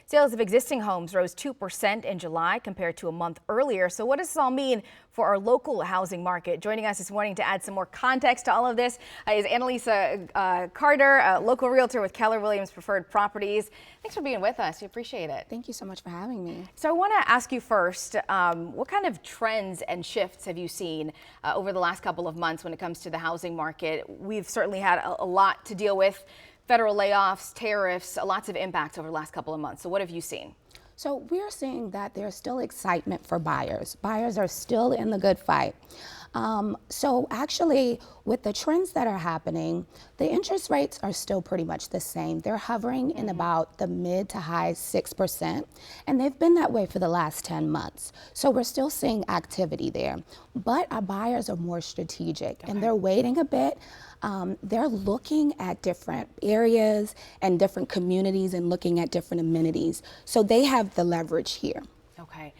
Sales of existing homes rose 2% in July compared to a month earlier. So what does this all mean for our local housing market? Joining us this morning to add some more context to all of this is Annalisa Carter, a local realtor with Keller Williams Preferred Properties. Thanks for being with us. We appreciate it. Thank you so much for having me. So I want to ask you first, what kind of trends and shifts have you seen over the last couple of months when it comes to the housing market? We've certainly had a lot to deal with. Federal layoffs, tariffs, lots of impacts over the last couple of months. So what have you seen? So we're seeing that there's still excitement for buyers. Buyers are still in the good fight. So actually, with the trends that are happening, the interest rates are still pretty much the same. They're hovering in about the mid to high 6%, and they've been that way for the last 10 months. So we're still seeing activity there, but our buyers are more strategic, and they're waiting a bit. They're looking at different areas and different communities and looking at different amenities. So they have the leverage here. Okay.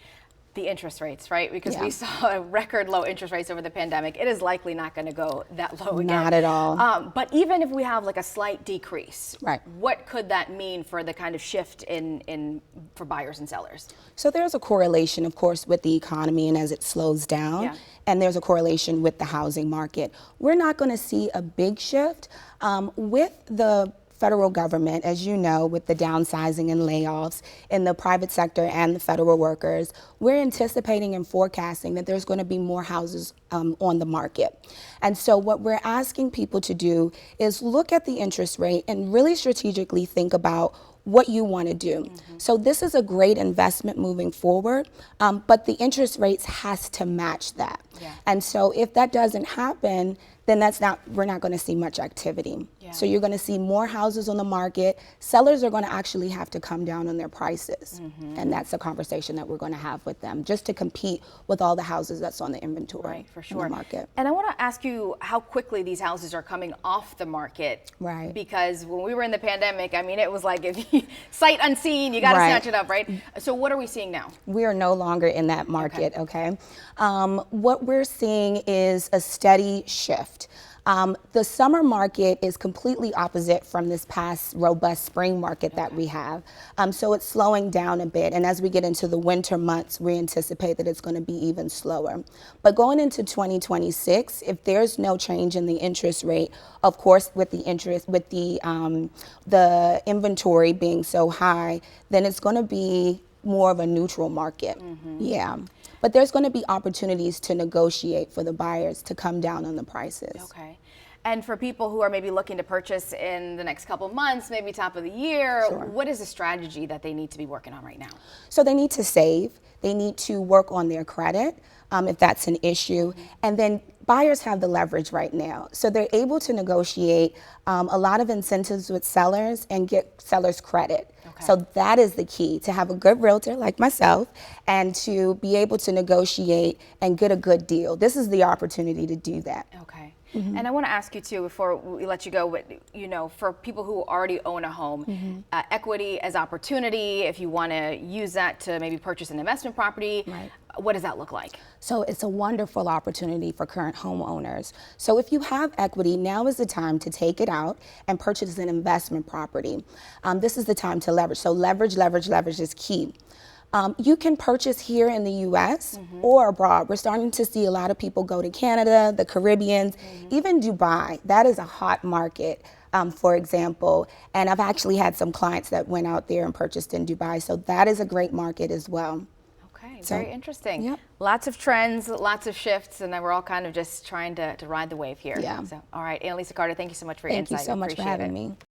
The interest rates, right? Because we saw record low interest rates over the pandemic. It is likely not going to go that low again. Not at all. But even if we have like a slight decrease, right, what could that mean for the kind of shift for buyers and sellers? So there's a correlation, of course, with the economy and as it slows down, and there's a correlation with the housing market. We're not going to see a big shift with the federal government, as you know, with the downsizing and layoffs in the private sector and the federal workers. We're anticipating and forecasting that there's going to be more houses on the market. And so what we're asking people to do is look at the interest rate and really strategically think about what you want to do. So this is a great investment moving forward, but the interest rates has to match that. And so if that doesn't happen, then we're not going to see much activity. So you're going to see more houses on the market. Sellers are going to actually have to come down on their prices. And that's a conversation that we're going to have with them just to compete with all the houses that's on the inventory for sure. in the market. And I want to ask you how quickly these houses are coming off the market. Right. Because when we were in the pandemic, I mean, it was like sight unseen, you got to snatch it up, right? So what are we seeing now? We are no longer in that market, okay? What we're seeing is a steady shift. The summer market is completely opposite from this past robust spring market that we have. So it's slowing down a bit. And as we get into the winter months, we anticipate that it's going to be even slower. But going into 2026, if there's no change in the interest rate, of course, with the inventory being so high, then it's going to be more of a neutral market. But there's going to be opportunities to negotiate for the buyers to come down on the prices. Okay. And for people who are maybe looking to purchase in the next couple of months, maybe top of the year, what is the strategy that they need to be working on right now? So they need to save. They need to work on their credit if that's an issue. And then buyers have the leverage right now. So they're able to negotiate a lot of incentives with sellers and get sellers credit. So that is the key, to have a good realtor like myself and to be able to negotiate and get a good deal. This is the opportunity to do that. Okay. And I want to ask you too, before we let you go, for people who already own a home, equity as opportunity, if you want to use that to maybe purchase an investment property, what does that look like? So it's a wonderful opportunity for current homeowners. So if you have equity, now is the time to take it out and purchase an investment property. This is the time to leverage. So leverage is key. You can purchase here in the U.S. or abroad. We're starting to see a lot of people go to Canada, the Caribbean, even Dubai. That is a hot market, for example. And I've actually had some clients that went out there and purchased in Dubai. So that is a great market as well. Okay, very interesting. Lots of trends, lots of shifts, and then we're all kind of just trying to ride the wave here. So, all right, Annalisa Carter, thank you so much for your insight. Thank you so much for having me.